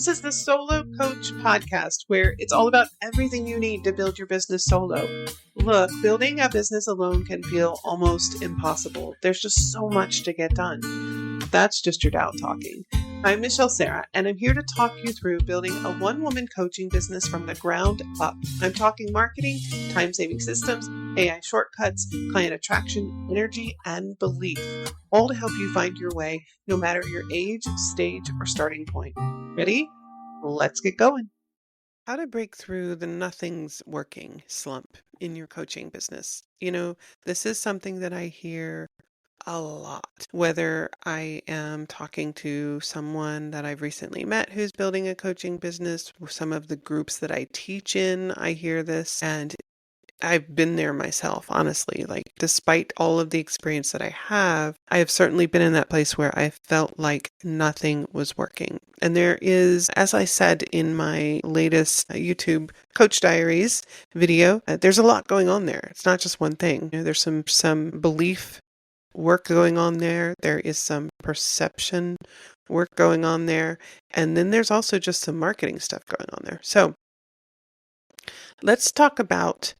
This is the Solo Coach podcast, where it's all about everything you need to build your business solo. Look, building a business alone can feel almost impossible. There's just so much to get done. That's just your doubt talking. I'm Michelle Sarah, and I'm here to talk you through building a one-woman coaching business from the ground up. I'm talking marketing, time-saving systems, AI shortcuts, client attraction, energy, and belief, all to help you find your way, no matter your age, stage, or starting point. Ready? Let's get going. How to break through the nothing's working slump in your coaching business. This is something that I hear a lot, whether I am talking to someone that I've recently met who's building a coaching business, some of the groups that I teach in, I hear this, and I've been there myself, honestly. Like, despite all of the experience that I have certainly been in that place where I felt like nothing was working. And there is, as I said in my latest YouTube Coach Diaries video, there's a lot going on there. It's not just one thing. There's some belief work going on there. There is some perception work going on there. And then there's also just some marketing stuff going on there. So let's talk about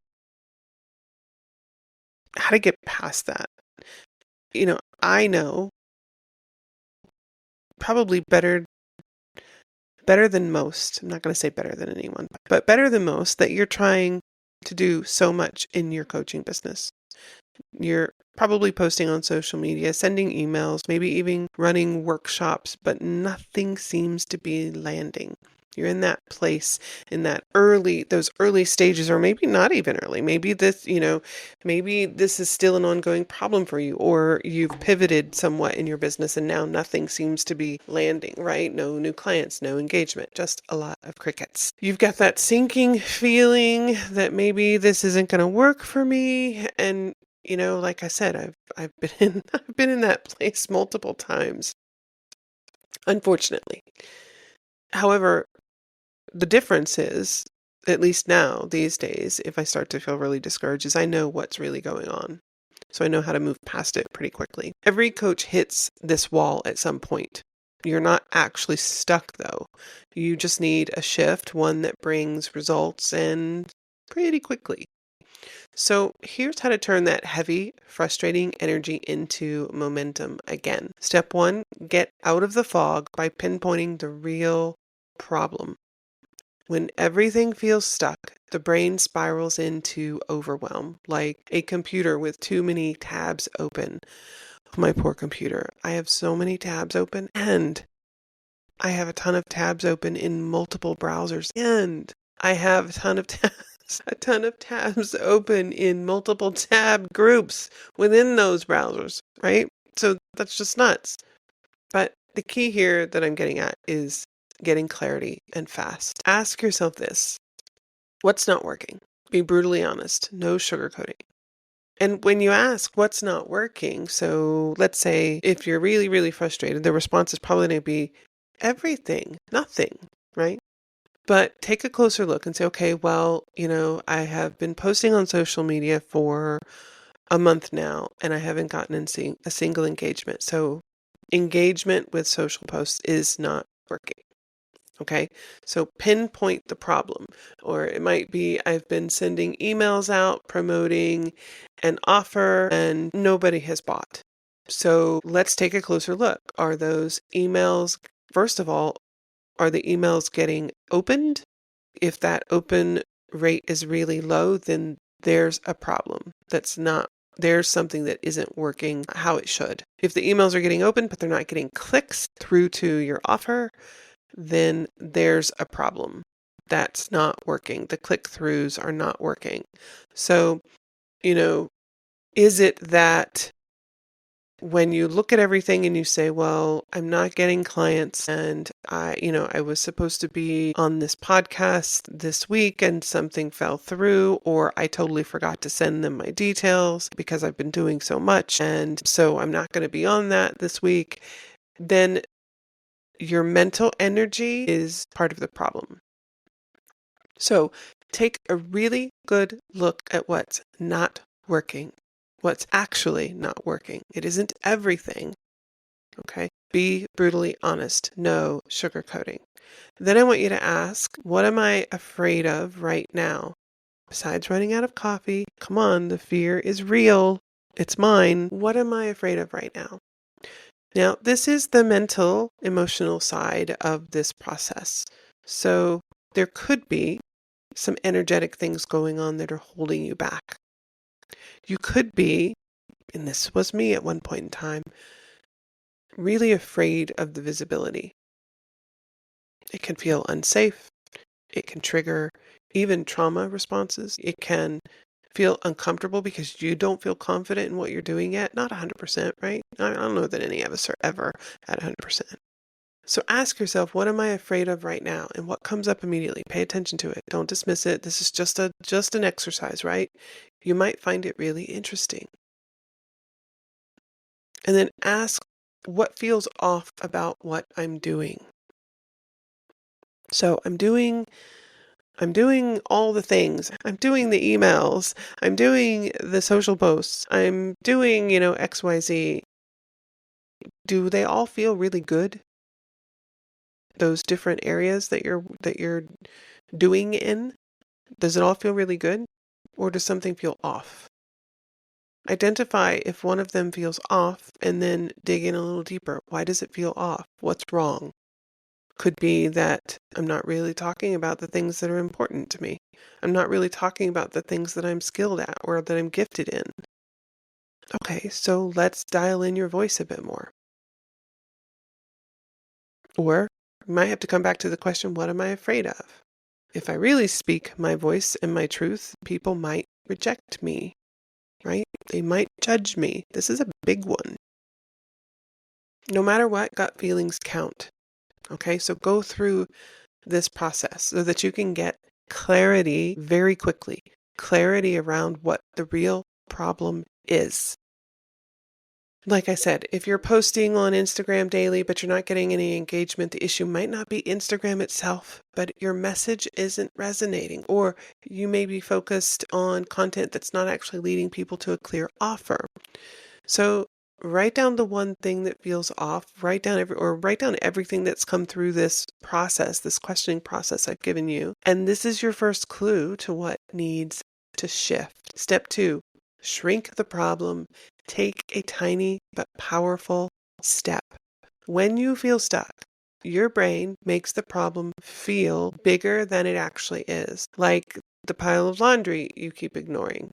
how to get past that. I know probably better than most. I'm not going to say better than anyone, but better than most, that you're trying to do so much in your coaching business. You're probably posting on social media, sending emails, maybe even running workshops, but nothing seems to be landing. You're in that place, in those early stages, or maybe not even early. Maybe this is still an ongoing problem for you, or you've pivoted somewhat in your business and now nothing seems to be landing, right? No new clients, no engagement, just a lot of crickets. You've got that sinking feeling that maybe this isn't going to work for me. And like I said, I've been in that place multiple times, unfortunately. However, the difference is, at least now, these days, if I start to feel really discouraged, is I know what's really going on. So I know how to move past it pretty quickly. Every coach hits this wall at some point. You're not actually stuck, though. You just need a shift, one that brings results, and pretty quickly. So here's how to turn that heavy, frustrating energy into momentum again. Step 1, get out of the fog by pinpointing the real problem. When everything feels stuck, the brain spirals into overwhelm, like a computer with too many tabs open. My poor computer. I have so many tabs open, and I have a ton of tabs open in multiple browsers, and I have a ton of tabs open in multiple tab groups within those browsers, right? So that's just nuts. But the key here that I'm getting at is getting clarity and fast. Ask yourself this: what's not working? Be brutally honest, no sugarcoating. And when you ask what's not working, so let's say if you're really, really frustrated, the response is probably going to be everything, nothing, right? But take a closer look and say, okay, well, I have been posting on social media for a month now, and I haven't gotten a single engagement. So engagement with social posts is not working. Okay, so pinpoint the problem. Or it might be, I've been sending emails out promoting an offer and nobody has bought. So let's take a closer look. Are those emails, first of all, are the emails getting opened? If that open rate is really low, then there's a problem. There's something that isn't working how it should. If the emails are getting opened, but they're not getting clicks through to your offer, then there's a problem. That's not working. The click-throughs are not working. So, is it that when you look at everything and you say, well, I'm not getting clients, and I was supposed to be on this podcast this week and something fell through, or I totally forgot to send them my details because I've been doing so much, and so I'm not going to be on that this week, then your mental energy is part of the problem. So take a really good look at what's not working. What's actually not working. It isn't everything. Okay? Be brutally honest. No sugarcoating. Then I want you to ask, what am I afraid of right now? Besides running out of coffee, come on, the fear is real. It's mine. What am I afraid of right now? Now, this is the mental, emotional side of this process. So there could be some energetic things going on that are holding you back. You could be, and this was me at one point in time, really afraid of the visibility. It can feel unsafe. It can trigger even trauma responses. It can feel uncomfortable because you don't feel confident in what you're doing yet. Not 100%, right? I don't know that any of us are ever at 100%. So ask yourself, what am I afraid of right now? And what comes up immediately? Pay attention to it. Don't dismiss it. This is just an exercise, right? You might find it really interesting. And then ask, what feels off about what I'm doing? So I'm doing all the things. I'm doing the emails. I'm doing the social posts. I'm doing, XYZ. Do they all feel really good? Those different areas that you're doing in? Does it all feel really good? Or does something feel off? Identify if one of them feels off and then dig in a little deeper. Why does it feel off? What's wrong? Could be that I'm not really talking about the things that are important to me. I'm not really talking about the things that I'm skilled at or that I'm gifted in. Okay, so let's dial in your voice a bit more. Or you might have to come back to the question, what am I afraid of? If I really speak my voice and my truth, people might reject me, right? They might judge me. This is a big one. No matter what, gut feelings count. Okay, so go through this process so that you can get clarity very quickly. Clarity around what the real problem is. Like I said, if you're posting on Instagram daily, but you're not getting any engagement, the issue might not be Instagram itself, but your message isn't resonating, or you may be focused on content that's not actually leading people to a clear offer. So write down the one thing that feels off, write down everything that's come through this process, this questioning process I've given you. And this is your first clue to what needs to shift. Step 2, shrink the problem. Take a tiny but powerful step. When you feel stuck, your brain makes the problem feel bigger than it actually is, like the pile of laundry you keep ignoring.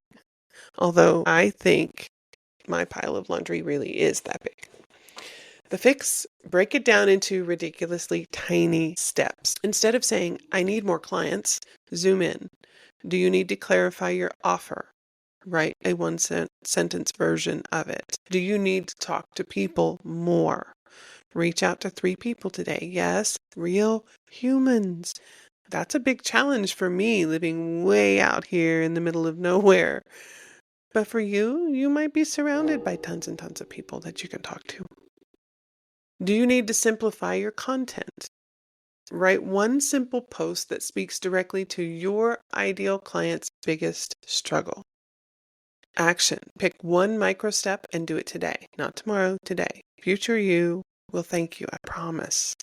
Although I think my pile of laundry really is that big. The fix, break it down into ridiculously tiny steps. Instead of saying, I need more clients, zoom in. Do you need to clarify your offer? Write a one-sentence version of it. Do you need to talk to people more? Reach out to 3 people today. Yes, real humans. That's a big challenge for me, living way out here in the middle of nowhere. But for you, you might be surrounded by tons and tons of people that you can talk to. Do you need to simplify your content? Write one simple post that speaks directly to your ideal client's biggest struggle. Action. Pick one micro step and do it today, not tomorrow, today. Future you will thank you, I promise.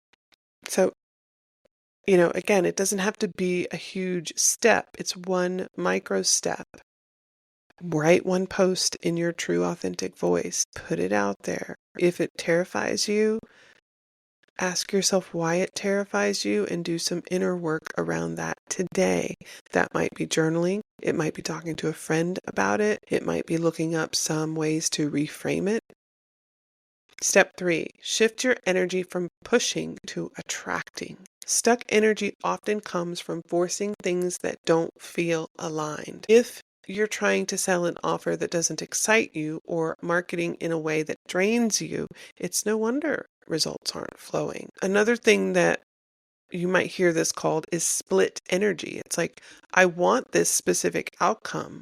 So, again, it doesn't have to be a huge step. It's one micro step. Write one post in your true, authentic voice. Put it out there. If it terrifies you, ask yourself why it terrifies you and do some inner work around that today. That might be journaling. It might be talking to a friend about it. It might be looking up some ways to reframe it. Step 3, shift your energy from pushing to attracting. Stuck energy often comes from forcing things that don't feel aligned. If you're trying to sell an offer that doesn't excite you or marketing in a way that drains you, it's no wonder results aren't flowing. Another thing that you might hear this called is split energy. It's like, I want this specific outcome,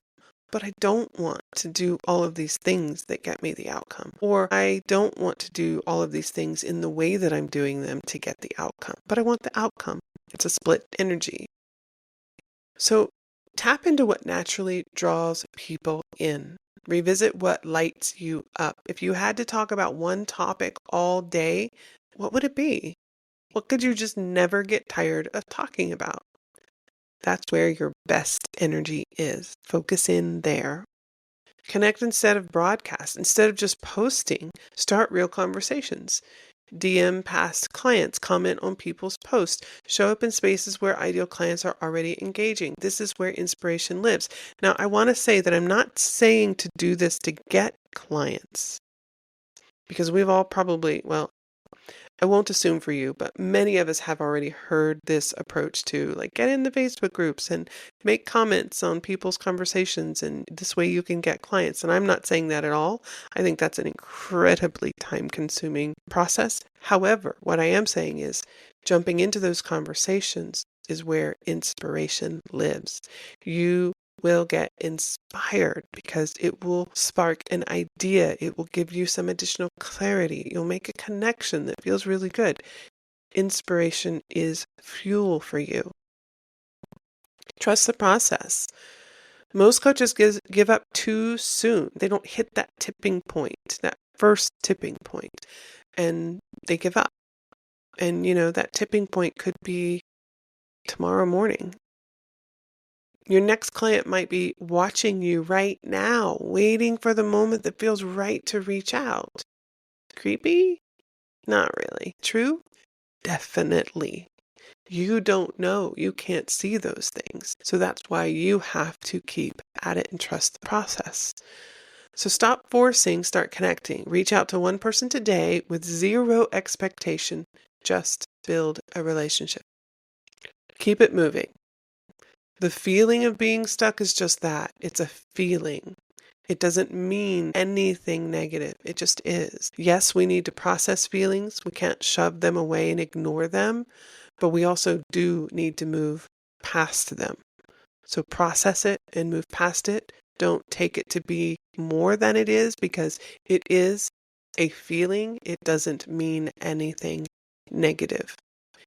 but I don't want to do all of these things that get me the outcome. Or I don't want to do all of these things in the way that I'm doing them to get the outcome, but I want the outcome. It's a split energy. So tap into what naturally draws people in. Revisit what lights you up. If you had to talk about one topic all day, what would it be? What could you just never get tired of talking about? That's where your best energy is. Focus in there. Connect instead of broadcast. Instead of just posting, start real conversations. DM past clients, comment on people's posts, show up in spaces where ideal clients are already engaging. This is where inspiration lives. Now, I want to say that I'm not saying to do this to get clients, because we've all probably, well, I won't assume for you, but many of us have already heard this approach to like get in the Facebook groups and make comments on people's conversations, and this way you can get clients. And I'm not saying that at all. I think that's an incredibly time-consuming process. However, what I am saying is jumping into those conversations is where inspiration lives. You will get inspired because it will spark an idea. It will give you some additional clarity. You'll make a connection that feels really good. Inspiration is fuel for you. Trust the process. Most coaches give up too soon. They don't hit that tipping point, that first tipping point, and they give up. And, that tipping point could be tomorrow morning. Your next client might be watching you right now, waiting for the moment that feels right to reach out. Creepy? Not really. True? Definitely. You don't know. You can't see those things. So that's why you have to keep at it and trust the process. So stop forcing, start connecting. Reach out to one person today with zero expectation. Just build a relationship. Keep it moving. The feeling of being stuck is just that. It's a feeling. It doesn't mean anything negative. It just is. Yes, we need to process feelings. We can't shove them away and ignore them, but we also do need to move past them. So process it and move past it. Don't take it to be more than it is, because it is a feeling. It doesn't mean anything negative.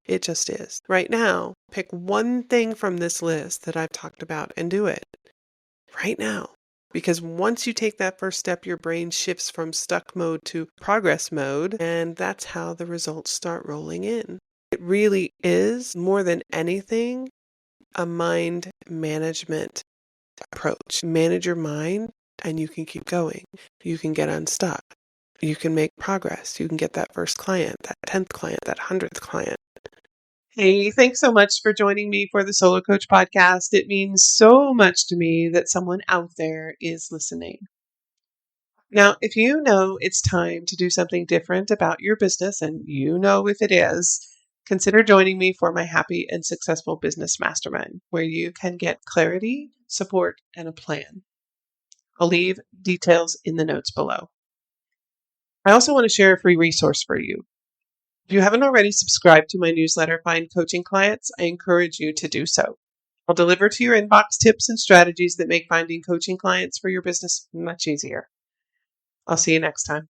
It just is. Right now, pick one thing from this list that I've talked about and do it. Right now. Because once you take that first step, your brain shifts from stuck mode to progress mode, and that's how the results start rolling in. It really is, more than anything, a mind management approach. Manage your mind and you can keep going. You can get unstuck. You can make progress. You can get that first client, that 10th client, that 100th client. Hey, thanks so much for joining me for the Solo Coach podcast. It means so much to me that someone out there is listening. Now, if you know it's time to do something different about your business, and you know if it is, consider joining me for my Happy and Successful Business Mastermind, where you can get clarity, support, and a plan. I'll leave details in the notes below. I also want to share a free resource for you. If you haven't already subscribed to my newsletter, Find Coaching Clients, I encourage you to do so. I'll deliver to your inbox tips and strategies that make finding coaching clients for your business much easier. I'll see you next time.